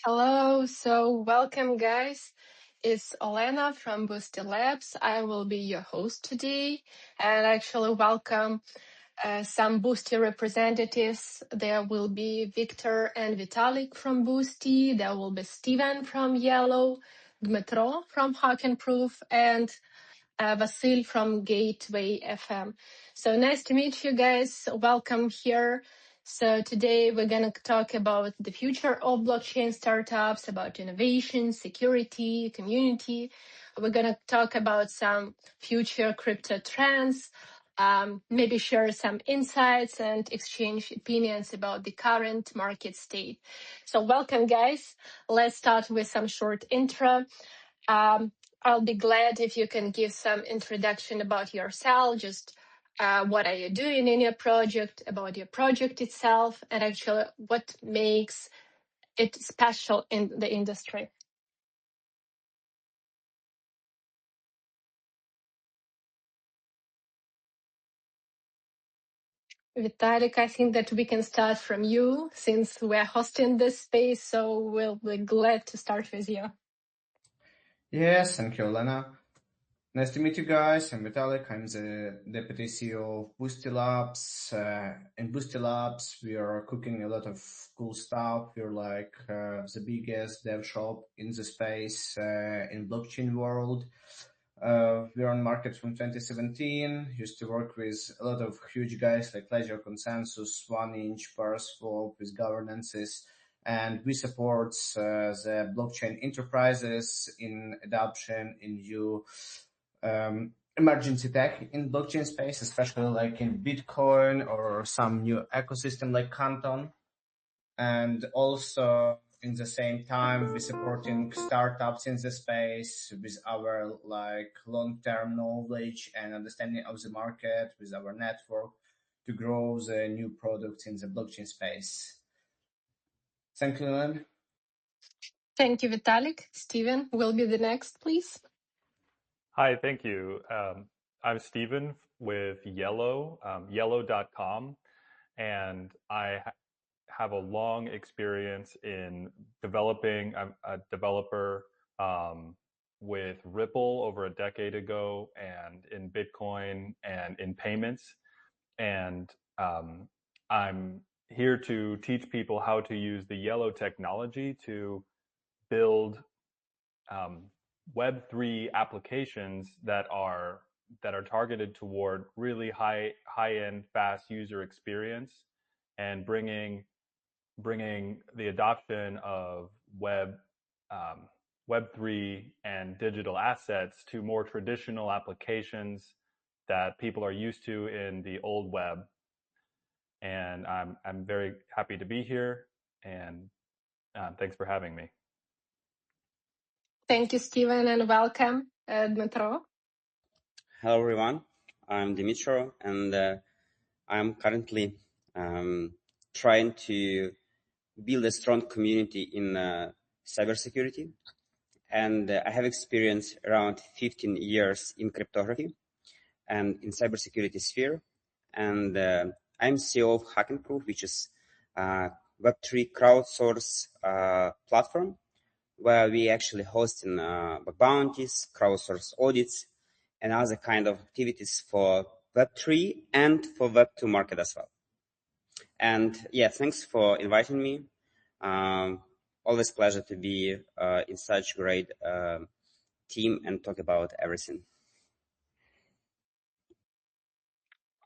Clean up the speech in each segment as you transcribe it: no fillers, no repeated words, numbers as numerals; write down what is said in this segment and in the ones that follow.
Hello, so welcome guys. It's Olena from Boosty Labs. I will be your host today and actually welcome some Boosty representatives. There will be Victor and Vitalii from Boosty. There will be Steven from Yellow, Dmytro from HackenProof, and Vasyl from Gateway FM. So nice to meet you guys. Welcome here. So today we're going to talk about the future of blockchain startups, about innovation, security, community. We're going to talk about some future crypto trends, maybe share some insights and exchange opinions about the current market state. So welcome guys. Let's start with some short intro. I'll be glad if you can give some introduction about yourself, just what are you doing in your project, about your project itself, and actually what makes it special in the industry. Vitalik, I think that we can start from you since we're hosting this space, so we'll be glad to start with you. Yes, thank you, Olena. Nice to meet you guys. I'm Vitalik. I'm the deputy CEO of Boosty Labs. In Boosty Labs, we are cooking a lot of cool stuff. We're like the biggest dev shop in the space in blockchain world. We're on market from 2017. Used to work with a lot of huge guys like Ledger, Consensus, 1inch, Paraswap with governances. And we support the blockchain enterprises in adoption in new emergency tech in blockchain space, especially like in Bitcoin or some new ecosystem like Canton. And also in the same time, we're supporting startups in the space with our like long-term knowledge and understanding of the market with our network to grow the new products in the blockchain space. Thank you, Lynn. Thank you, Vitalik. Steven will be the next, please. Hi, thank you. I'm Steven with Yellow, yellow.com, and I have a long experience in developing. I'm a developer with Ripple over a decade ago, and in Bitcoin and in payments. And I'm here to teach people how to use the Yellow technology to build Web3 applications that are targeted toward really high-end, fast user experience, and bringing the adoption of Web3 and digital assets to more traditional applications that people are used to in the old web. And I'm very happy to be here, and thanks for having me. Thank you, Steven, and welcome, Dmytro. Hello, everyone. I'm Dmytro, and I'm currently trying to build a strong community in cybersecurity. And I have experience around 15 years in cryptography and in cybersecurity sphere. And I'm CEO of HackenProof, which is a Web3 crowdsource platform where we actually hosting bug bounties, crowdsource audits, and other kind of activities for Web3 and for Web2 market as well. And yeah, thanks for inviting me. Always pleasure to be in such great team and talk about everything.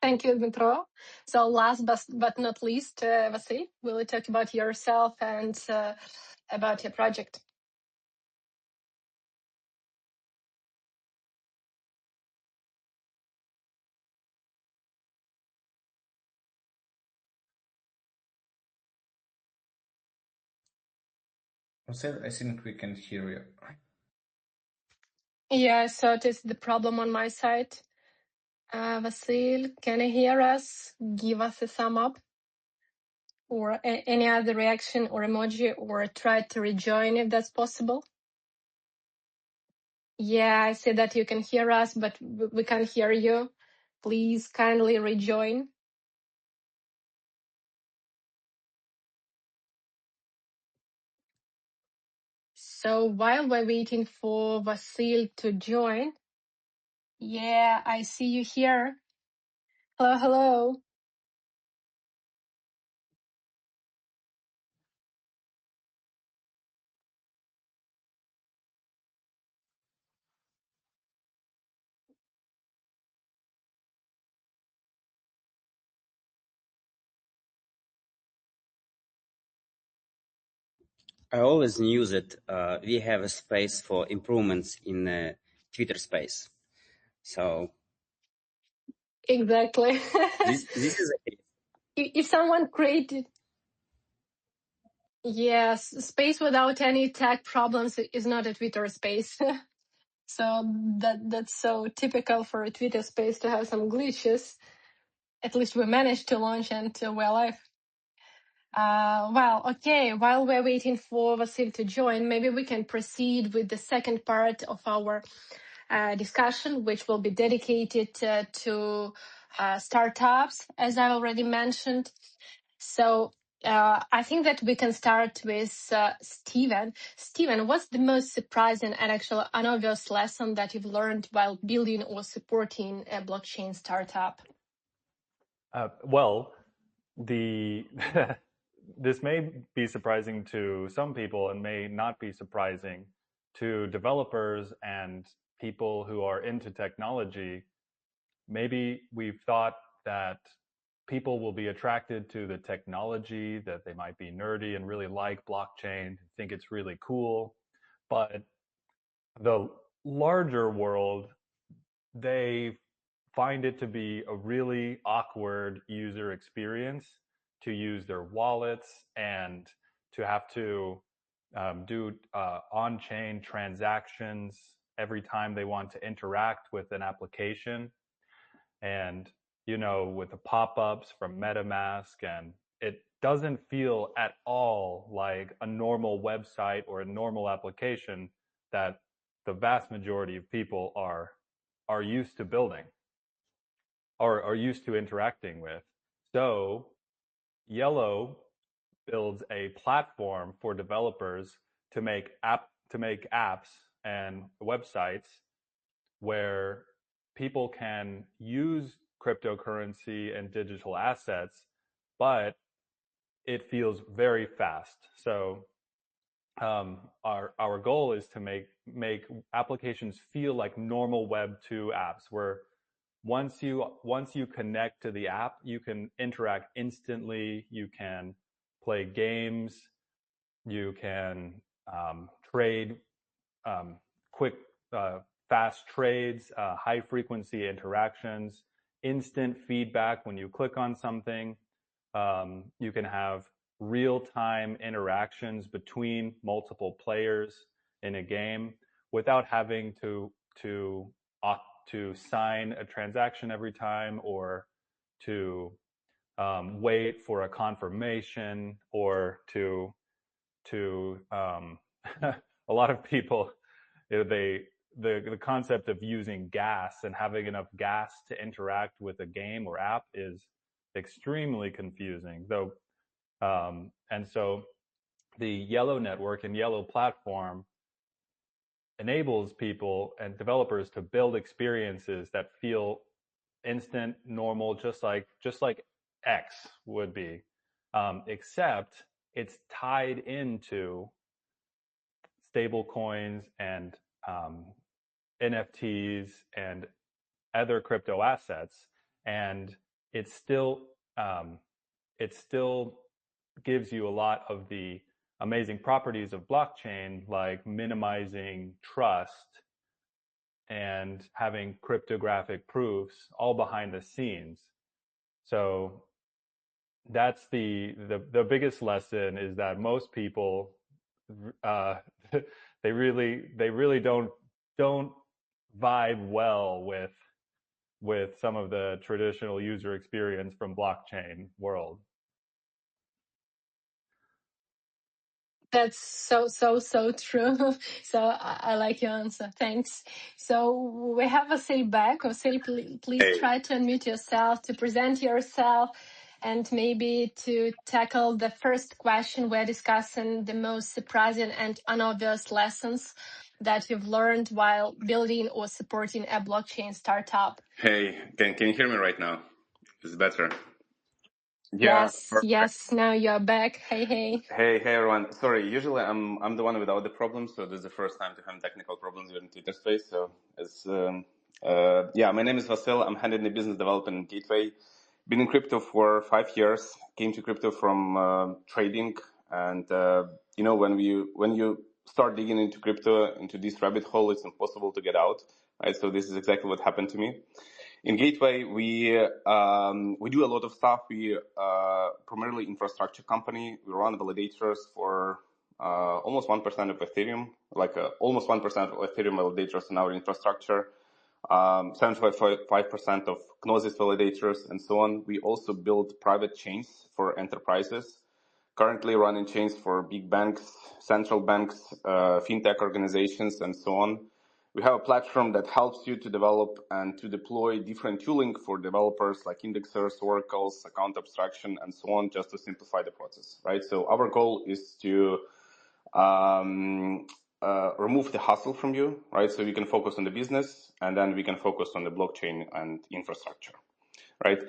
Thank you, Dmytro. So last but not least, Vasyl, will you talk about yourself and about your project? I think we can hear you. Yeah, so it is the problem on my side. Vasyl, can you hear us? Give us a thumb up or any other reaction or emoji, or try to rejoin if that's possible. Yeah, I see that you can hear us, but we can't hear you. Please kindly rejoin. So while we're waiting for Vasyl to join, yeah, I see you here. Hello, hello. I always knew that we have a space for improvements in Twitter space. So Exactly. this is a case. If someone created, yes, space without any tech problems is not a Twitter space. So that's so typical for a Twitter space to have some glitches. At least we managed to launch and we're live. Well, okay, while we're waiting for Vasyl to join, maybe we can proceed with the second part of our discussion, which will be dedicated to startups, as I already mentioned. So I think that we can start with Steven. Steven, what's the most surprising and actually unobvious lesson that you've learned while building or supporting a blockchain startup? Well, this may be surprising to some people and may not be surprising to developers and people who are into technology. Maybe we've thought that people will be attracted to the technology, that they might be nerdy and really like blockchain, think it's really cool. But the larger world, they find it to be a really awkward user experience to use their wallets and to have to do on-chain transactions every time they want to interact with an application. And, you know, with the pop-ups from MetaMask, and it doesn't feel at all like a normal website or a normal application that the vast majority of people are used to building or are used to interacting with. So Yellow builds a platform for developers to make apps and websites where people can use cryptocurrency and digital assets, but it feels very fast. So our goal is to make applications feel like normal Web 2 apps, where once you connect to the app, you can interact instantly. You can play games. You can trade quick, fast trades, high frequency interactions, instant feedback when you click on something. You can have real-time interactions between multiple players in a game without having to sign a transaction every time, or to wait for a confirmation, or to a lot of people, the concept of using gas and having enough gas to interact with a game or app is extremely confusing, though. And so the Yellow network and Yellow platform enables people and developers to build experiences that feel instant, normal, just like X would be, except it's tied into stable coins and NFTs and other crypto assets, and it still gives you a lot of the amazing properties of blockchain, like minimizing trust and having cryptographic proofs all behind the scenes. So that's the biggest lesson, is that most people they really don't vibe well with some of the traditional user experience from blockchain world. That's so true. So I like your answer. Thanks. So we have Vasyl back. Vasyl, please try to unmute yourself to present yourself And maybe to tackle the first question, we're discussing the most surprising and unobvious lessons that you've learned while building or supporting a blockchain startup. Hey, can you hear me right now? Is it better? Yeah, Yes, now you're back. Hey. Hey, everyone. Sorry, usually I'm the one without the problems, so this is the first time to have technical problems in Twitter space. So it's yeah, my name is Vasyl. I'm heading the business development in Gateway. Been in crypto for 5 years. Came to crypto from trading, and you know, when you start digging into crypto, into this rabbit hole, it's impossible to get out. Right. So this is exactly what happened to me. In Gateway, we do a lot of stuff. We primarily infrastructure company. We run validators for almost 1% of Ethereum, almost 1% of Ethereum validators in our infrastructure, 75% of Gnosis validators, and so on. We also build private chains for enterprises. Currently running chains for big banks, central banks, fintech organizations, and so on. We have a platform that helps you to develop and to deploy different tooling for developers like indexers, oracles, account abstraction, and so on, just to simplify the process, right? So our goal is to remove the hustle from you, right? So you can focus on the business, and then we can focus on the blockchain and infrastructure, right?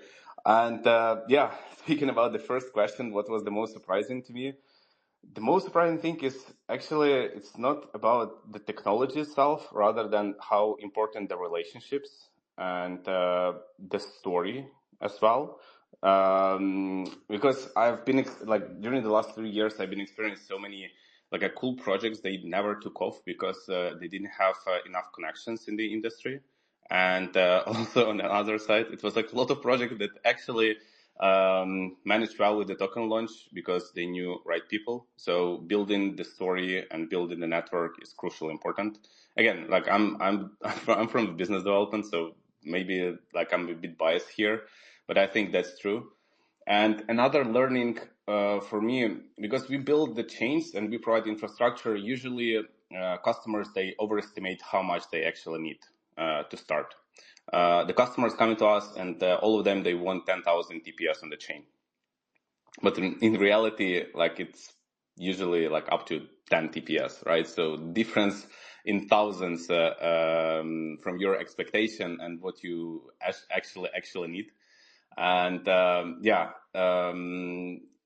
And yeah, speaking about the first question, what was the most surprising to me? The most surprising thing is actually it's not about the technology itself, rather than how important the relationships and the story as well. Because I've been during the last 3 years, I've been experiencing so many cool projects they never took off because they didn't have enough connections in the industry. And also on the other side, it was a lot of projects that actually managed well with the token launch because they knew right people. So building the story and building the network is crucially important. Again, I'm from business development, so maybe I'm a bit biased here, but I think that's true. And another learning for me, because we build the chains and we provide infrastructure, usually customers, they overestimate how much they actually need to start. The customers coming to us and all of them, they want 10,000 TPS on the chain. But in reality, it's usually up to 10 TPS, right? So difference in thousands from your expectation and what you actually need. And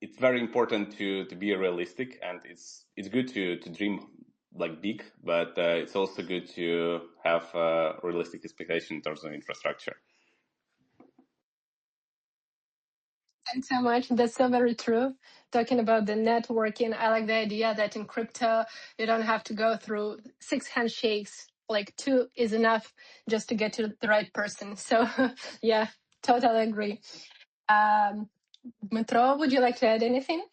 it's very important to be realistic, and it's good to dream big, but it's also good to have a realistic expectation in terms of infrastructure. Thanks so much. That's so very true. Talking about the networking, I like the idea that in crypto, you don't have to go through 6 handshakes. 2 is enough just to get to the right person. So yeah, totally agree. Dmytro, would you like to add anything?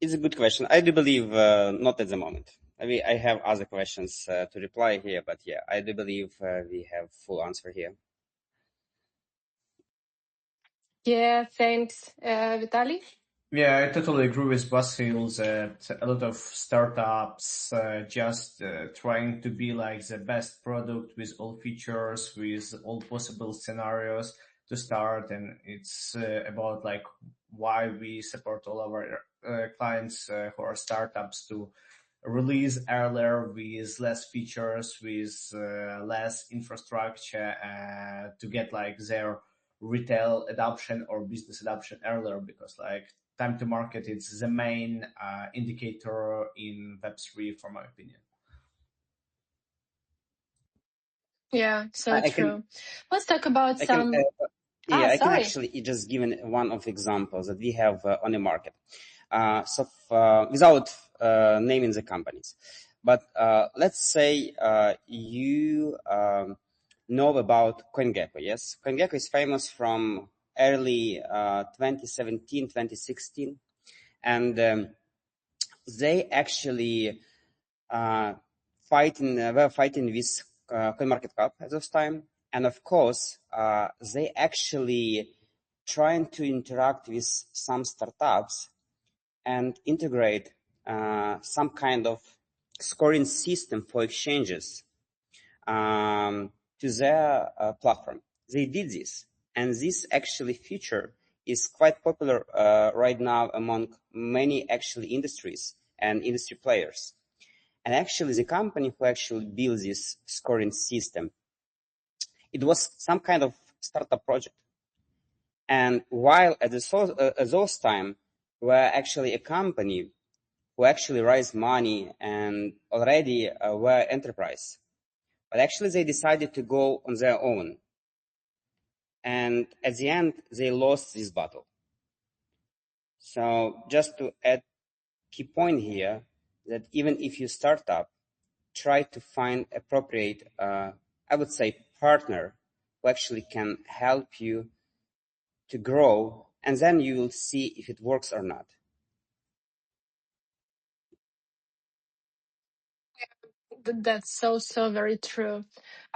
It's a good question. I do believe not at the moment. I have other questions to reply here, but yeah, I do believe we have full answer here. Yeah, thanks. Vitalii? Yeah, I totally agree with Vasyl that a lot of startups just trying to be the best product with all features, with all possible scenarios to start. And it's about why we support all our clients who are startups to release earlier with less features, with less infrastructure to get their retail adoption or business adoption earlier, because time to market is the main indicator in Web3, for my opinion. Yeah, so true. Let's talk about I can actually just give one of examples that we have on the market. Without naming the companies, but let's say you know about CoinGecko. Yes, CoinGecko is famous from early 2017, 2016, and they actually were fighting with CoinMarketCap at this time, and of course they actually trying to interact with some startups and integrate some kind of scoring system for exchanges to their platform. They did this, And this actually feature is quite popular right now among many actually industries and industry players. And actually the company who actually built this scoring system, it was some kind of startup project. And while at those time were actually a company who actually raised money and already were enterprise. But actually they decided to go on their own. And at the end, they lost this battle. So just to add key point here, that even if you start up, try to find appropriate, I would say, partner who actually can help you to grow, and then you will see if it works or not. That's so very true.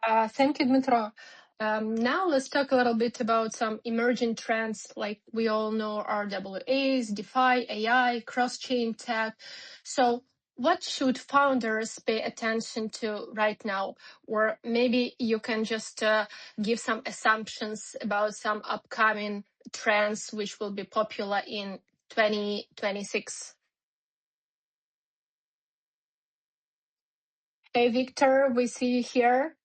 Thank you, Dmytro. Now let's talk a little bit about some emerging trends. Like we all know RWAs, DeFi, AI, cross-chain tech. So what should founders pay attention to right now? Or maybe you can just give some assumptions about some upcoming trends which will be popular in 2026. Hey, Victor, we see you here.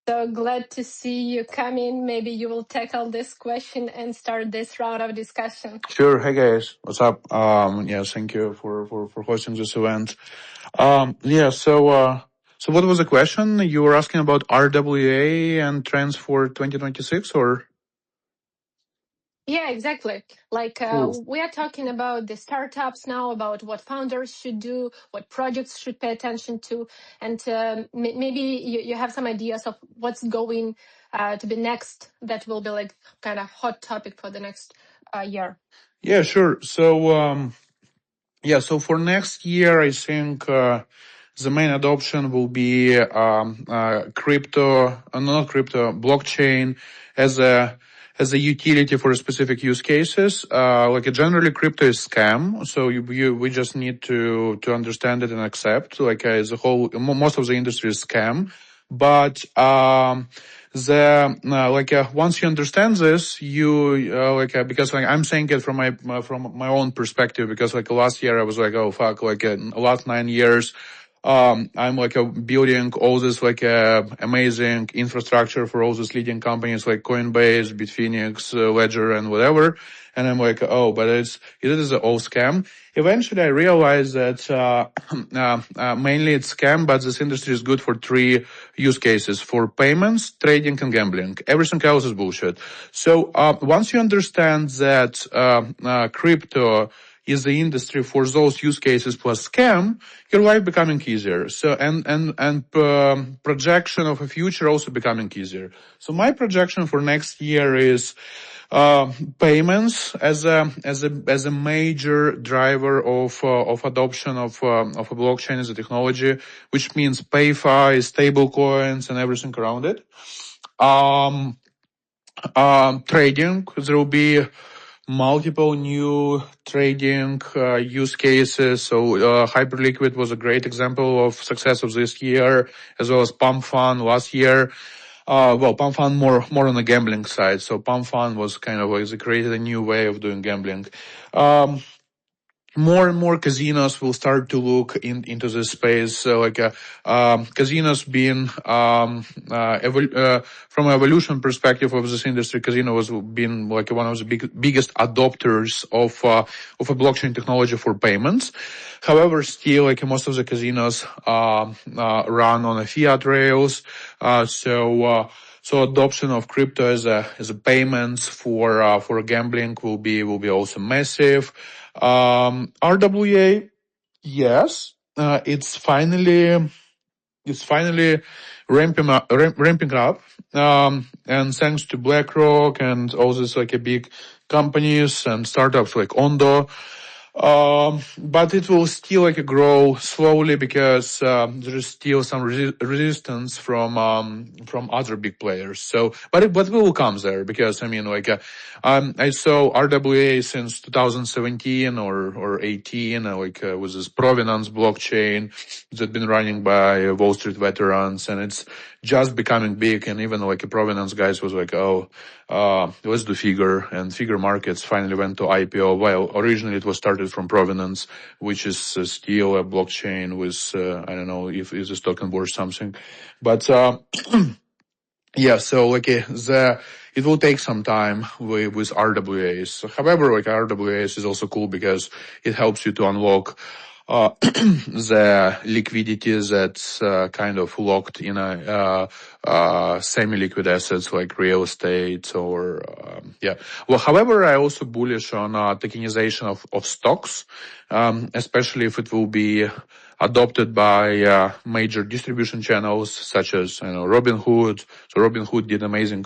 So glad to see you come in. Maybe you will tackle this question and start this round of discussion. Sure. Hey guys, what's up? Thank you for hosting this event. So what was the question? You were asking about RWA and trends for 2026 or? Yeah, exactly. Like Cool. we are talking about the startups now, about what founders should do, what projects should pay attention to, and maybe you have some ideas of what's going to be next that will be like kind of hot topic for the next year. Yeah, sure. So for next year, I think the main adoption will be blockchain as a utility for specific use cases. Generally, crypto is scam, so we just need to understand it and accept. As a whole, most of the industry is scam, but once you understand this, because I'm saying it from my own perspective, because last year I was like, oh fuck, last 9 years I'm building all this amazing infrastructure for all these leading companies like Coinbase, Bitfinex, Ledger, and whatever. And I'm like, oh, but it is an old scam. Eventually, I realized that mainly it's scam, but this industry is good for 3 use cases: for payments, trading, and gambling. Everything else is bullshit. So once you understand that crypto is the industry for those use cases plus scam, your life becoming easier. So projection of a future also becoming easier. So my projection for next year is payments as a major driver of adoption of a blockchain as a technology, which means PayFi, stable coins, and everything around it. Trading, there will be multiple new trading use cases. So Hyperliquid was a great example of success of this year, as well as Pump Fund last year. Pump Fund more on the gambling side. So Pump Fund was kind of they created a new way of doing gambling. More and more casinos will start to look into this space. Casinos being from an evolution perspective of this industry, casino was been one of the biggest adopters of a blockchain technology for payments. However, still most of the casinos run on a fiat rails. So adoption of crypto as a payments for gambling will be also massive. RWA, yes, it's finally ramping up. And thanks to BlackRock and all these big companies and startups like Ondo, But it will still grow slowly because there is still some resistance from other big players. So, but we will come there because I saw RWA since 2017 or 18 with this provenance blockchain that's been running by Wall Street veterans, and it's just becoming big. And even a provenance guys was let's do Figure, and Figure Markets finally went to IPO. Well, originally it was started from Provenance, which is still a blockchain with, I don't know if it's a token worth something, but, yeah, so it will take some time with RWAs. However, RWAs is also cool because it helps you to unlock the liquidity that's kind of locked in a semi-liquid assets like real estate or Well, however, I also bullish on tokenization of stocks, especially if it will be adopted by major distribution channels such as Robinhood. So Robinhood did amazing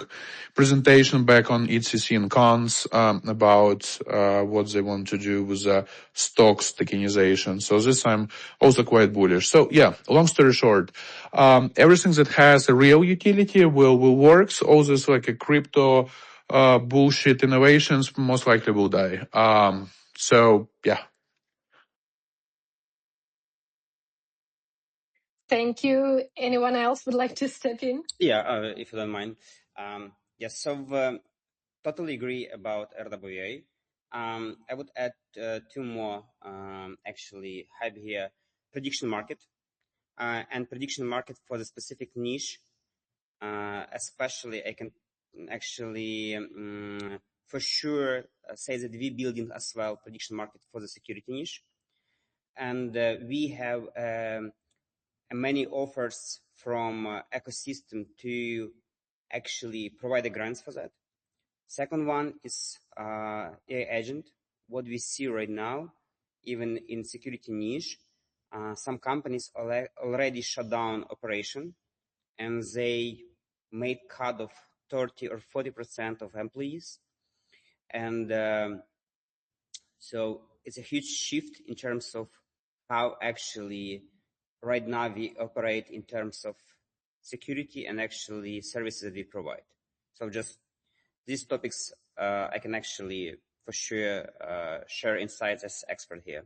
presentation back on ETC and cons about what they want to do with stocks tokenization. So this I'm also quite bullish. So yeah, long story short, everything that has a real utility will work. So all this a crypto bullshit innovations most likely will die. So yeah. Thank you. Anyone else would like to step in? Yeah, if you don't mind. Yes, so totally agree about RWA. I would add two more actually hype here: prediction market and prediction market for the specific niche. Especially, I can actually for sure say that we building as well prediction market for the security niche, and we have many offers from ecosystem to actually provide the grants for that. Second one is AI agent. What we see right now, even in security niche, some companies already shut down operation, and they made cut of 30 or 40% of employees, and so it's a huge shift in terms of how actually right now we operate in terms of security and actually services that we provide. So just these topics, I can actually for sure share insights as expert here.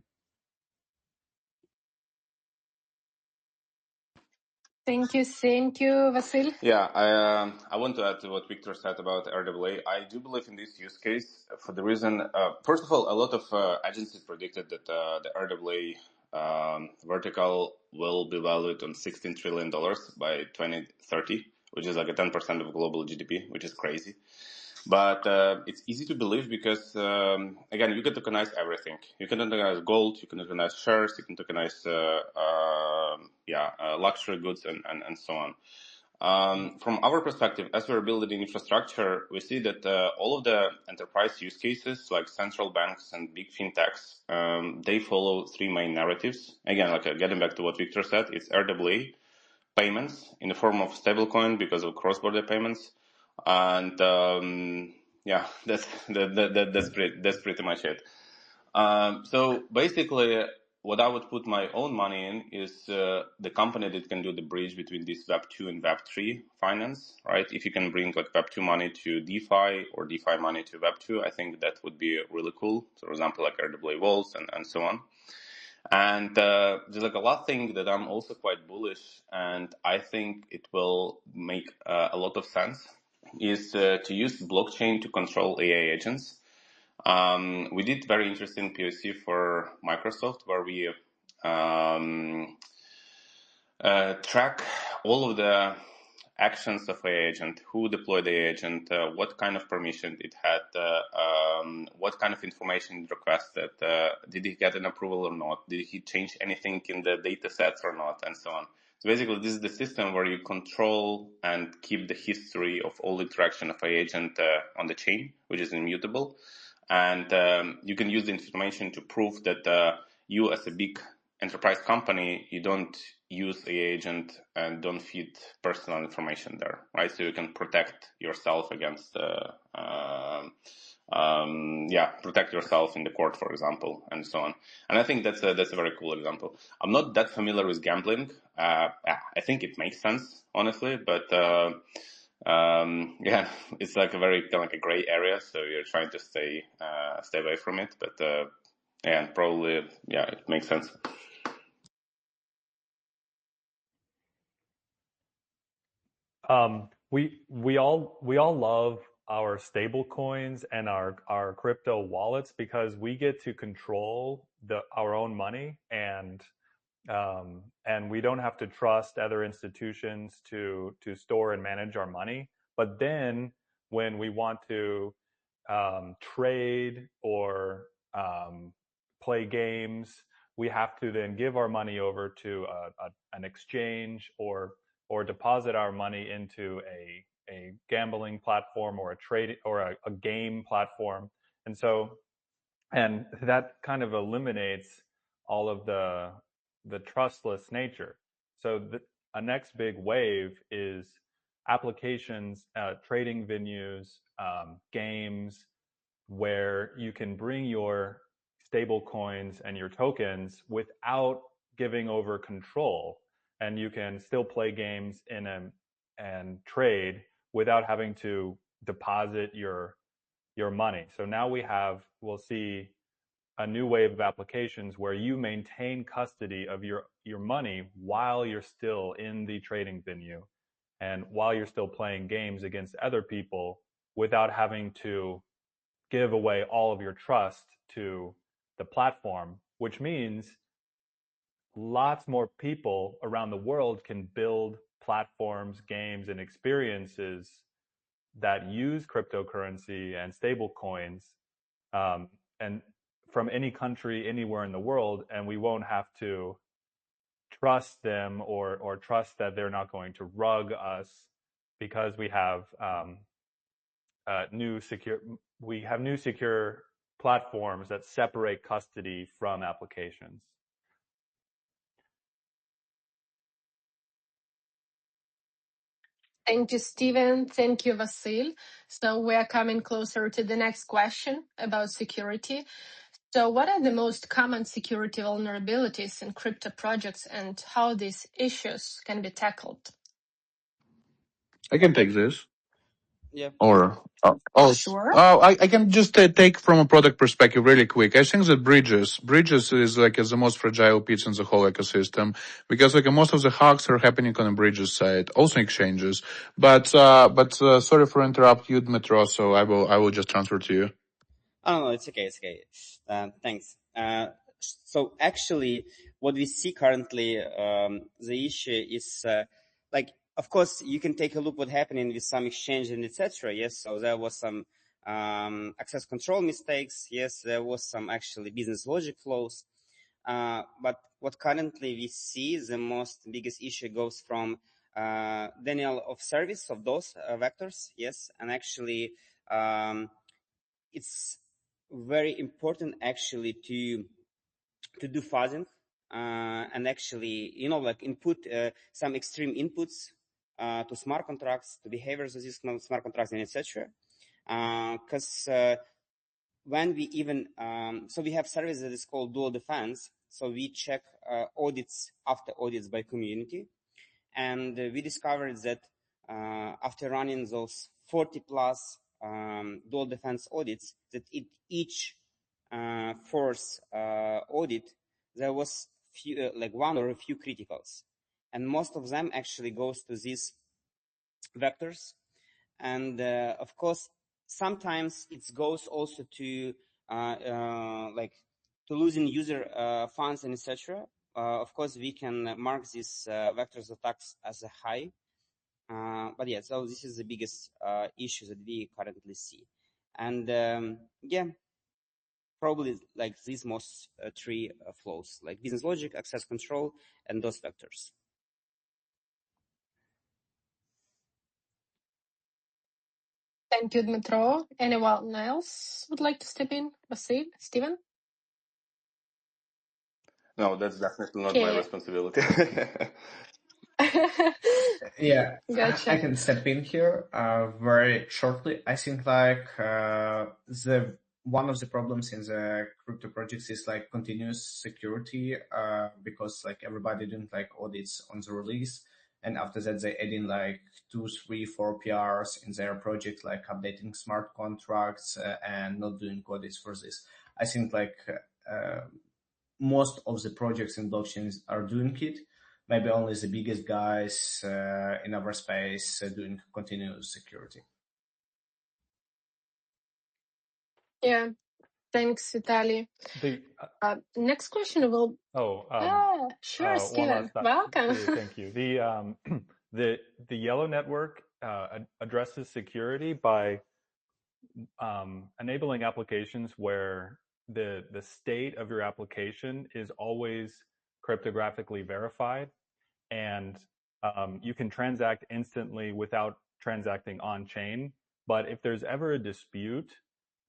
Thank you, Vasyl. Yeah, I want to add to what Victor said about RWA. I do believe in this use case for the reason, first of all, a lot of agencies predicted that the RWA vertical will be valued on $16 trillion by 2030, which is like a 10% of global GDP, which is crazy. But it's easy to believe because, again, you can tokenize everything. You can tokenize gold, you can tokenize shares, you can tokenize luxury goods and so on. From our perspective, as we're building infrastructure, we see that all of the enterprise use cases, like central banks and big fintechs, they follow three main narratives. Again, getting back to what Victor said, it's RWA, payments in the form of stablecoin because of cross-border payments, and that's pretty much it. So basically, what I would put my own money in is the company that can do the bridge between this Web 2 and Web 3 finance, right? If you can bring Web 2 money to DeFi or DeFi money to Web 2, I think that would be really cool. So, for example, RWA Vaults and so on. And there's a lot thing that I'm also quite bullish, and I think it will make a lot of sense, is to use blockchain to control AI agents. We did very interesting POC for Microsoft where we track all of the actions of AI agent, who deployed the agent, what kind of permission it had, what kind of information it requested, did he get an approval or not, did he change anything in the data sets or not, and so on. So basically, this is the system where you control and keep the history of all interaction of AI agent on the chain, which is immutable. And you can use the information to prove that you as a big enterprise company, you don't use AI agent and don't feed personal information there, right? So you can protect yourself against protect yourself in the court, for example, and so on. And I think that's a very cool example. I'm not that familiar with gambling. I think it makes sense, honestly, but it's like a very kind of like a gray area. So you're trying to stay away from it, but probably it makes sense. We all love our stable coins and our crypto wallets because we get to control our own money and we don't have to trust other institutions to store and manage our money. But then when we want to trade or play games, we have to then give our money over to an exchange or deposit our money into a gambling platform or a trade or a game platform. And that kind of eliminates all of the trustless nature. So a next big wave is applications, trading venues, games, where you can bring your stable coins and your tokens without giving over control, and you can still play games and trade without having to deposit your money. So now we'll see a new wave of applications where you maintain custody of your money while you're still in the trading venue and while you're still playing games against other people without having to give away all of your trust to the platform, which means lots more people around the world can build platforms, games, and experiences that use cryptocurrency and stable coins, and from any country, anywhere in the world, and we won't have to trust them or trust that they're not going to rug us because we have new secure platforms that separate custody from applications. Thank you, Steven. Thank you, Vasyl. So we are coming closer to the next question about security. So what are the most common security vulnerabilities in crypto projects and how these issues can be tackled? I can take this. Yeah. Or Sure. I can just take from a product perspective really quick. I think that bridges is like is the most fragile piece in the whole ecosystem because like most of the hacks are happening on the bridges side, also exchanges. But sorry for interrupt you, Dmytro. So I will just transfer to you. Oh, no, it's okay. Thanks. So actually, what we see currently, the issue is of course, you can take a look what happening with some exchange and etc. Yes, so there was some access control mistakes. Yes, there was some actually business logic flaws. But what currently we see, the most biggest issue goes from denial of service of those vectors. Yes, and actually, it's very important actually to do fuzzing and actually input some extreme inputs to smart contracts, to behaviors of these smart contracts, and etc. Because when we even so we have service that is called dual defense. So we check audits after audits by community, and we discovered that after running those 40 plus dual defense audits, that each fourth audit there was few, like one or a few criticals, and most of them actually goes to these vectors. And of course, sometimes it goes also to to losing user funds and etc. Of course, we can mark these vectors attacks as a high. But yeah, so this is the biggest issue that we currently see. And probably like these most three flows, like business logic, access control, and those vectors. Thank you, Dmytro. Anyone else would like to step in? Vasyl, Steven? No, that's definitely not my Okay. responsibility. Yeah, Gotcha. I can step in here very shortly. I think like the one of the problems in the crypto projects is like continuous security because like everybody doing like audits on the release, and after that they add in like 2, 3, 4 PRs in their project, like updating smart contracts and not doing audits for this. I think like most of the projects in blockchains are doing it. Maybe only the biggest guys in our space doing continuous security. Yeah, thanks, Vitalii. Next question will. Sure, One last Steven. thought. Welcome. Thank you. The Yellow network addresses security by enabling applications where the state of your application is always cryptographically verified, and you can transact instantly without transacting on chain. But if there's ever a dispute,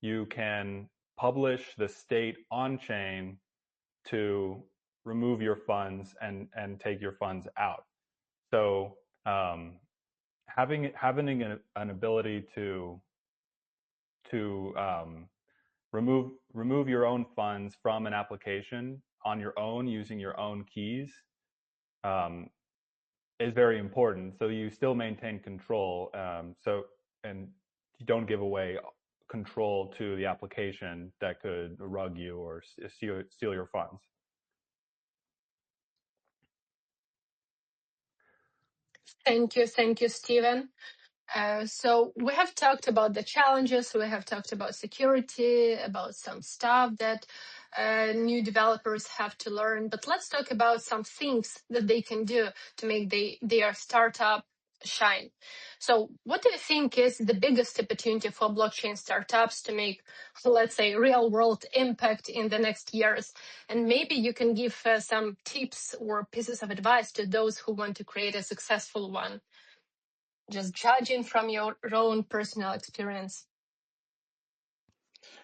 you can publish the state on chain to remove your funds and take your funds out. So having an ability to remove your own funds from an application on your own using your own keys is very important. So you still maintain control. And you don't give away control to the application that could rug you or steal your funds. Thank you, Steven. So we have talked about the challenges, we have talked about security, about some stuff that new developers have to learn. But let's talk about some things that they can do to make their startup shine. So what do you think is the biggest opportunity for blockchain startups to make, let's say, real world impact in the next years? And maybe you can give some tips or pieces of advice to those who want to create a successful one, just judging from your own personal experience.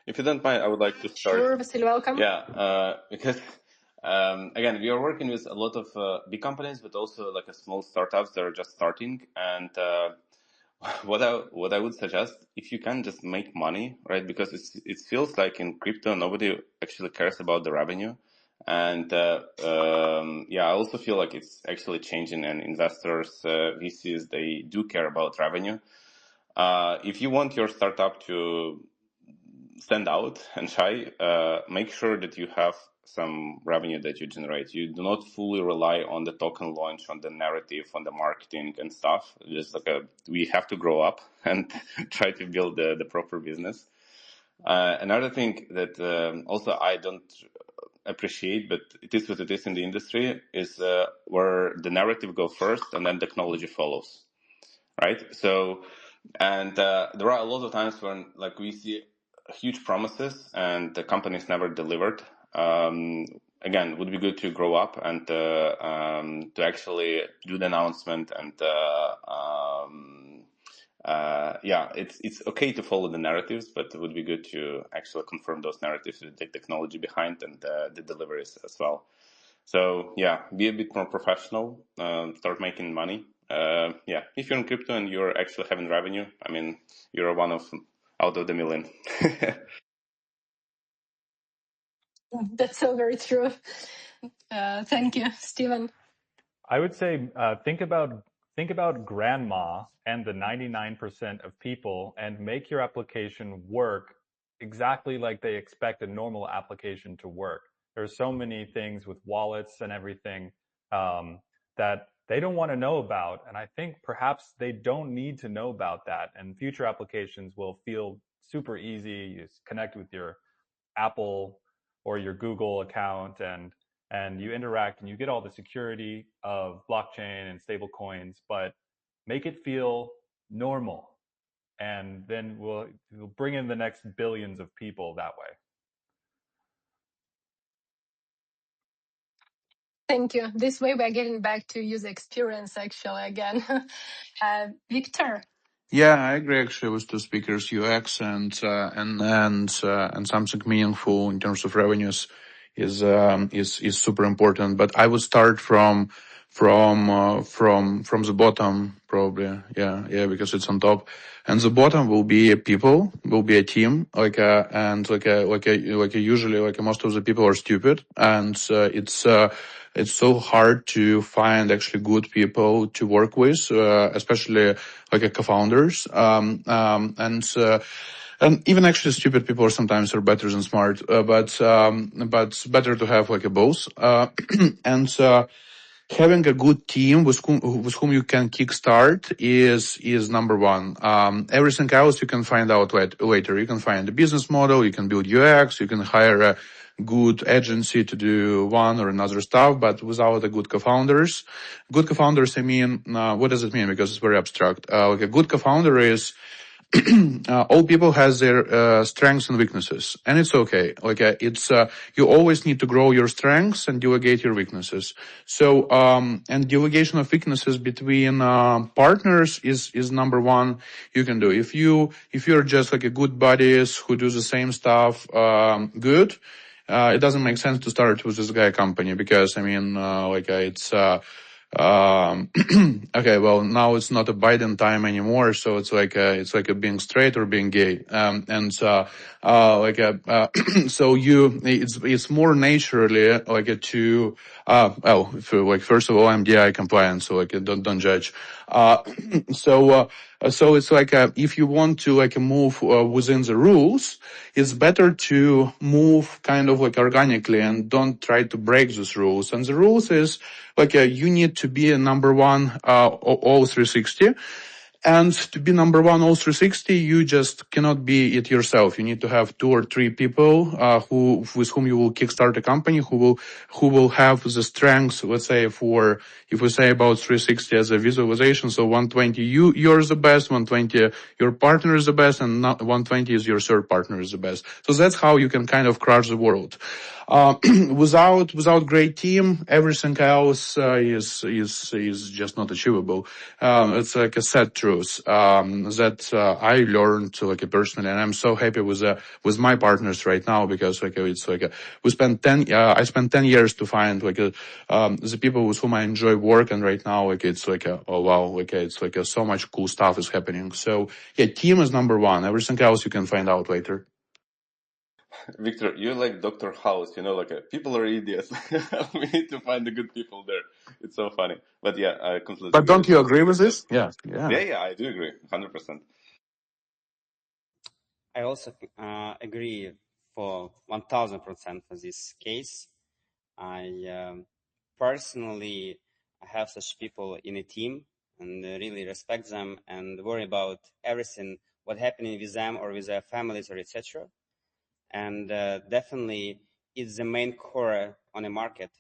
If you don't mind, I would like to start. Sure, Vasyl, welcome. Yeah, because again, we are working with a lot of big companies, but also like a small startups that are just starting. And what I would suggest, if you can just make money, right? Because it feels like in crypto, nobody actually cares about the revenue. And I also feel like it's actually changing, and investors, VCs, they do care about revenue. If you want your startup to stand out and shine, make sure that you have some revenue that you generate. You do not fully rely on the token launch, on the narrative, on the marketing and stuff. Just like we have to grow up and try to build the proper business. Another thing that also I don't appreciate, but it is what it is in the industry, is where the narrative goes first and then technology follows, right? So, and there are a lot of times when like we see huge promises and the companies never delivered. Again, it would be good to grow up and to actually do the announcement and it's okay to follow the narratives, but it would be good to actually confirm those narratives with the technology behind and the deliveries as well. So yeah, be a bit more professional, start making money. If you're in crypto and you're actually having revenue, I mean, you're one of out of the million. That's so very true. Thank you, Steven. I would say think about grandma and the 99% of people and make your application work exactly like they expect a normal application to work. There's so many things with wallets and everything that they don't want to know about. And I think perhaps they don't need to know about that. And future applications will feel super easy. You just connect with your Apple or your Google account and you interact and you get all the security of blockchain and stable coins, but make it feel normal. And then we'll bring in the next billions of people that way. Thank you. This way we're getting back to user experience actually again. Victor. Yeah, I agree actually with the speakers. UX and something meaningful in terms of revenues is super important. But I would start from from the bottom, probably. Yeah, because it's on top. And the bottom will be people, will be a team, usually most of the people are stupid, and it's so hard to find actually good people to work with, especially co-founders, and even actually stupid people sometimes are better than smart, but better to have a both, and having a good team with whom you can kickstart is number one. Everything else you can find out later. You can find the business model, you can build UX, you can hire a good agency to do one or another stuff, but without a good co-founders, I mean, what does it mean? Because it's very abstract. A good co-founder is all people has their strengths and weaknesses, and it's okay. You always need to grow your strengths and delegate your weaknesses. So and delegation of weaknesses between partners is number one you can do. If you're just a good buddies who do the same stuff good, it doesn't make sense to start with this guy company, because I mean okay, well, now it's not a Biden time anymore, so it's like a being straight or being gay, so it's more naturally to first of all, I'm DI compliant, so don't judge. So it's if you want to move within the rules, it's better to move kind of organically and don't try to break those rules. And the rules is you need to be a number one all 360. And to be number one all 360, you just cannot be it yourself. You need to have 2 or 3 people with whom you will kickstart a company, who will have the strengths. Let's say if we say about 360 as a visualization, so 120 you're the best, 120 your partner is the best, and 120 is your third partner is the best. So that's how you can kind of crush the world. Without great team, everything else is just not achievable. It's a sad truth that I learned personally, and I'm so happy with my partners right now, because we spent I spent 10 years to find the people with whom I enjoy work, and right now oh wow, it's so much cool stuff is happening. So yeah, team is number one. Everything else you can find out later. Victor, you're like Dr. House, people are idiots. We need to find the good people there. It's so funny. But yeah, I completely But agree don't with you you. agree with this? Yeah, Yeah. I do agree, 100%. I also agree for 1000% for this case. I personally have such people in a team and really respect them and worry about everything, what happening with them or with their families or etc. And definitely it's the main core on the market.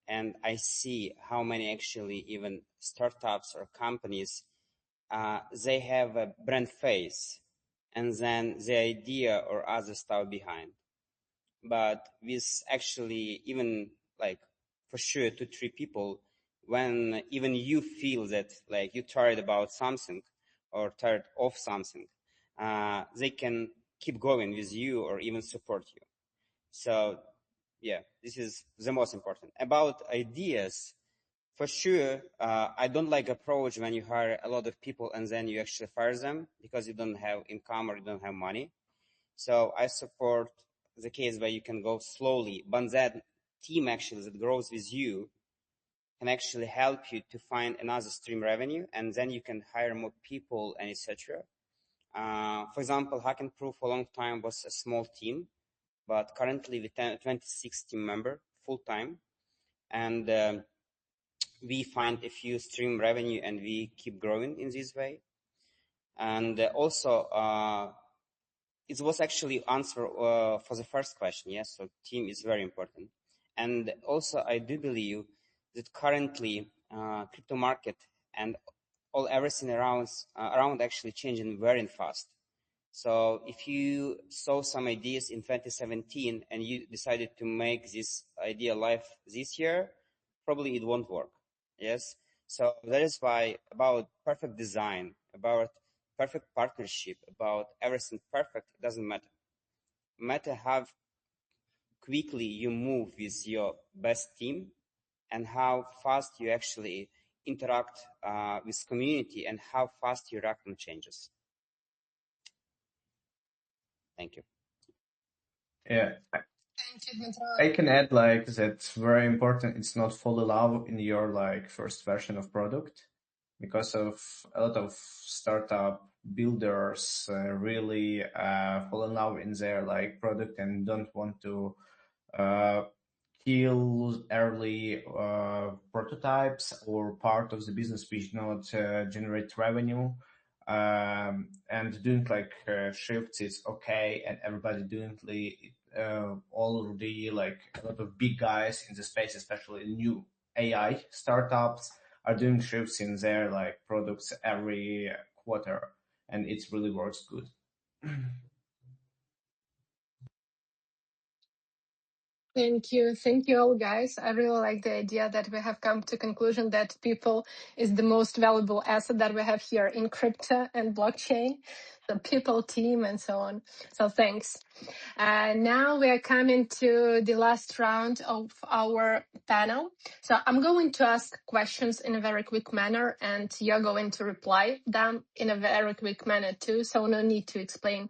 And I see how many actually even startups or companies, they have a brand face and then the idea or other stuff behind. But with actually even for sure 2-3 people, when even you feel that you're tired about something or tired of something, they can keep going with you or even support you. So yeah, this is the most important. About ideas, for sure, I don't like approach when you hire a lot of people and then you actually fire them because you don't have income or you don't have money. So I support the case where you can go slowly, but that team actually that grows with you can actually help you to find another stream revenue, and then you can hire more people and etc. For example, HackenProof for a long time was a small team, but currently we 26 team member full time, and we find a few stream revenue and we keep growing in this way. And also it was actually answer for the first question. Yes, so team is very important. And also I do believe that currently crypto market and everything around actually changing very fast. So if you saw some ideas in 2017 and you decided to make this idea live this year, probably it won't work. Yes. So that is why about perfect design, about perfect partnership, about everything perfect, it doesn't matter. Matter how quickly you move with your best team and how fast you actually interact with community and how fast you react on changes. Thank you. Yeah, Thank you, Dmytro. I can add like that's very important. It's not fall in love in your like first version of product, because of a lot of startup builders really fall in love in their like product and don't want to kill early prototypes or part of the business which not generate revenue. And doing like shifts is okay, and everybody doing already like a lot of big guys in the space, especially new AI startups, are doing shifts in their like products every quarter, and it really works good. Thank you all, guys. I really like the idea that we have come to conclusion that people is the most valuable asset that we have here in crypto and blockchain, the people, team, and so on. So thanks. Now we are coming to the last round of our panel. So I'm going to ask questions in a very quick manner, and you're going to reply them in a very quick manner too. So no need to explain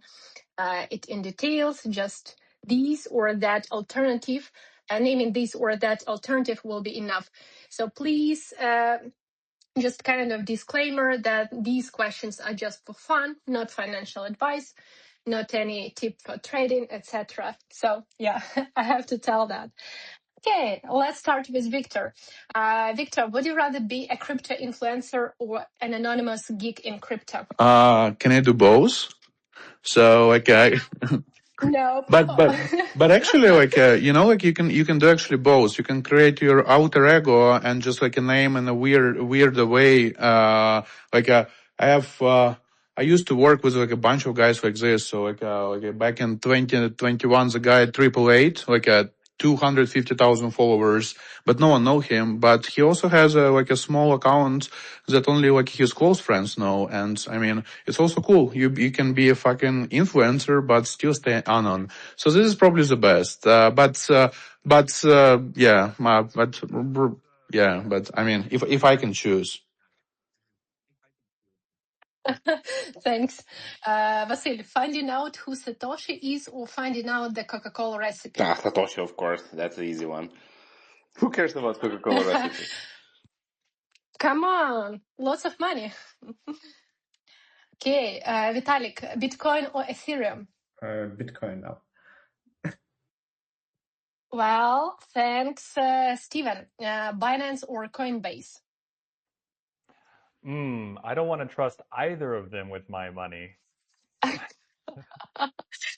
it in details, just these or that alternative, naming this or that alternative will be enough. So please, just kind of disclaimer that these questions are just for fun, not financial advice, not any tip for trading, etc. So yeah, I have to tell that. Okay, let's start with Victor. Victor, would you rather be a crypto influencer or an anonymous geek in crypto? Can I do both? So like No. but actually like like you can do actually both. You can create your alter ego and just like a name in a weird way. I used to work with like a bunch of guys like this. So like back in 2021, the guy at 888 like a 250,000 followers, but no one know him. But he also has a small account that only like his close friends know. And I mean, it's also cool. You can be a fucking influencer, but still stay anon. So this is probably the best. But I mean, if I can choose. Thanks. Vasyl, finding out who Satoshi is or finding out the Coca-Cola recipe? Satoshi, of course. That's the easy one. Who cares about Coca-Cola recipe? Come on, lots of money. Okay, Vitalik, Bitcoin or Ethereum? Bitcoin now. Well, thanks, Steven. Binance or Coinbase? I don't want to trust either of them with my money.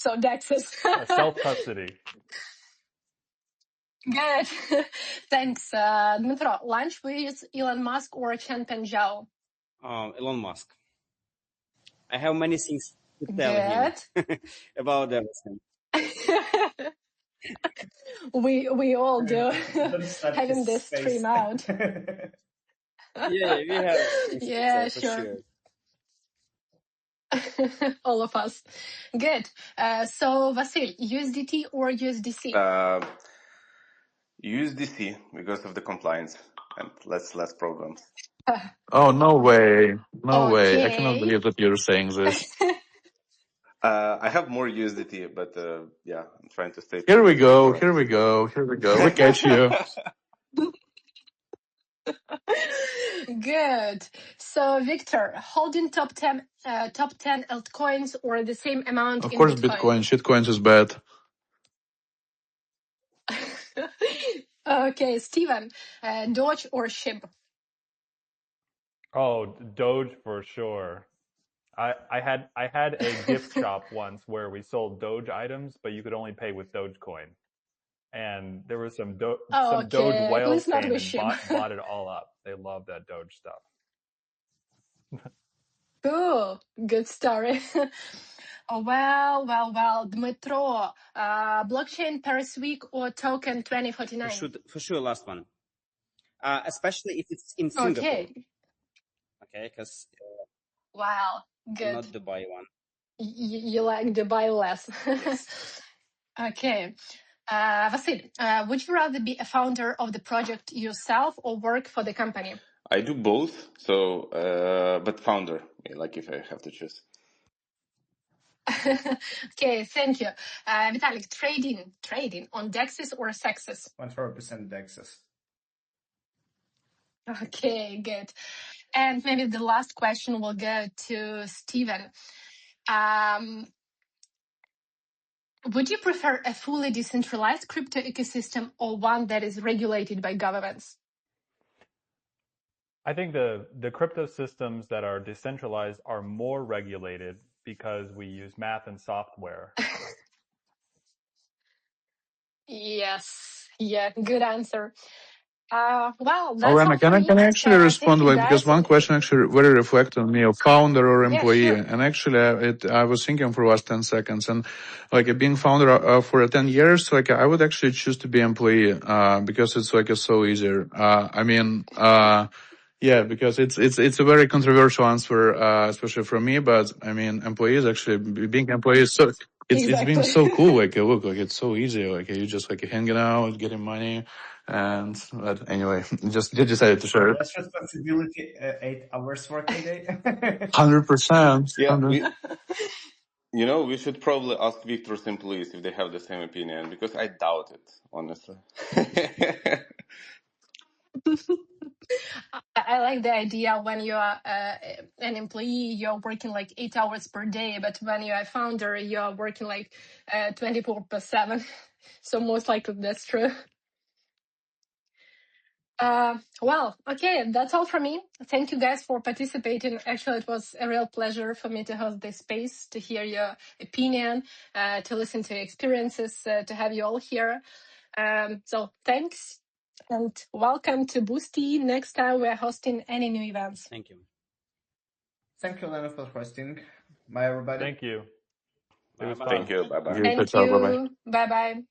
So Dexes. Self-custody. Good. Thanks, Dmytro. Lunch with Elon Musk or Changpeng Zhao? Elon Musk. I have many things to tell Good. him about everything. we all do. Don't start Having his this space. stream out. Yeah, we have things to Yeah, say, for sure. All of us. Good. So Vasyl, USDT or USDC? USDC, because of the compliance and less problems. Oh, no way. No way. I cannot Okay. believe that you're saying this. I have more USDT, but yeah, I'm trying to stay. Here we go. We catch you. Good. So Victor, holding top 10 altcoins or the same amount Of in course, Bitcoin? shitcoins is bad. Okay, Steven, Doge or SHIB? Oh, Doge for sure. I had a gift shop once where we sold Doge items, but you could only pay with Dogecoin. And there was some Doge whales came and bought it all up. They love that Doge stuff. Cool. Good story. Oh, well. Dmytro, blockchain Paris Week or token 2049? For sure, last one. Especially if it's in Singapore. Okay, because wow, good. Not Dubai one. You like Dubai less. Yes. Okay. Vasyl, would you rather be a founder of the project yourself or work for the company? I do both. So, but founder, like if I have to choose. Okay, thank you. Vitalik, trading on DEXs or SEXs? 100% Dexes. Okay, good. And maybe the last question will go to Steven. Would you prefer a fully decentralized crypto ecosystem or one that is regulated by governments? I think the crypto systems that are decentralized are more regulated because we use math and software. Yes. Yeah, good answer. Well, that's all Olena, for me. can I actually respond? Thank you, Like, because guys. one question actually very reflect on me, a founder or Yeah, employee. sure. And actually, I was thinking for the last 10 seconds and like being founder for 10 years, like I would actually choose to be employee, because it's like so easier. Yeah, because it's a very controversial answer, especially from me, but I mean, employees actually being employees, so it's been Exactly. so cool. Like, look, like it's so easy. Like you just like hanging out, getting money. But anyway, just decided to share it. Less responsibility, 8 hours working day. 100%. Yeah, we should probably ask Victor's employees if they have the same opinion, because I doubt it, honestly. I like the idea when you are an employee, you're working like 8 hours per day, but when you're a founder, you're working like 24/7. So most likely that's true. Well, okay, that's all from me. Thank you guys for participating. Actually, it was a real pleasure for me to host this space, to hear your opinion, to listen to your experiences, to have you all here. So thanks and welcome to Boosty. Next time we're hosting any new events. Thank you. Thank you, Lena, for hosting. Bye, everybody. Thank you. It was Bye-bye. fun. Thank you. Bye-bye. You Thank bye bye. you. Bye-bye.